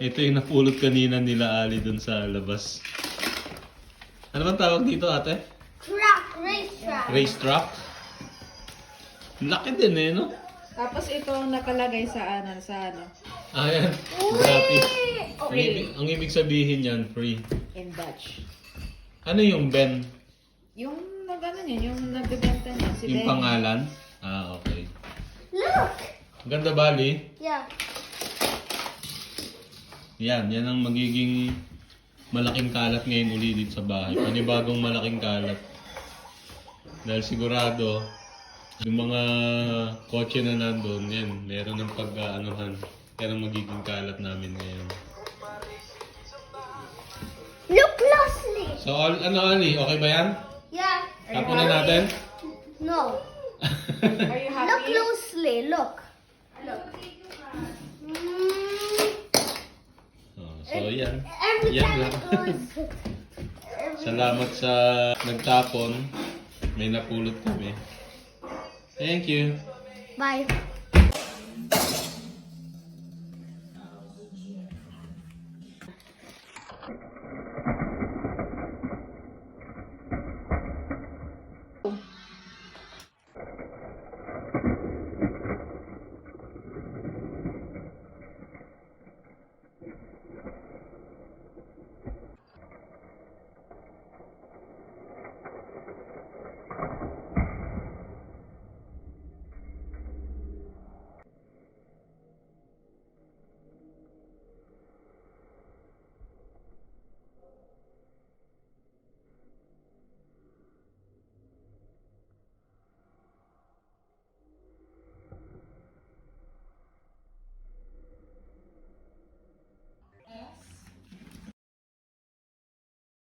Ito yung napulot kanina nila Ali dun sa labas. Ano bang tawag dito, ate? Racetrack. Racetrack? Laki din eh, no? Tapos ito ang nakalagay sa ano. Ayan, gratis. Free. Ang ibig sabihin yan, free. In Dutch. Ano yung Ben? Yung nag-ano niya, yung nagbebenta niya, si Yung Benny. pangalan? Ah, okay. Look. Ang ganda, Bali. Yeah. Yan ang magiging malaking kalat ngayon uli dito sa bahay. Panibagong malaking kalat. Dahil sigurado, yung mga kotse na nandun, yan, meron ng pag-aanuhan. Yan ang magiging kalat namin ngayon. Look closely. So, ano, Ali? Okay ba yan? Yeah. Tapon na natin? No. Are you happy? Look closely. Look. Look. So, yan. Every Yan time lang. it goes. Salamat sa nagtapon. May napulot kami. Thank you. Bye.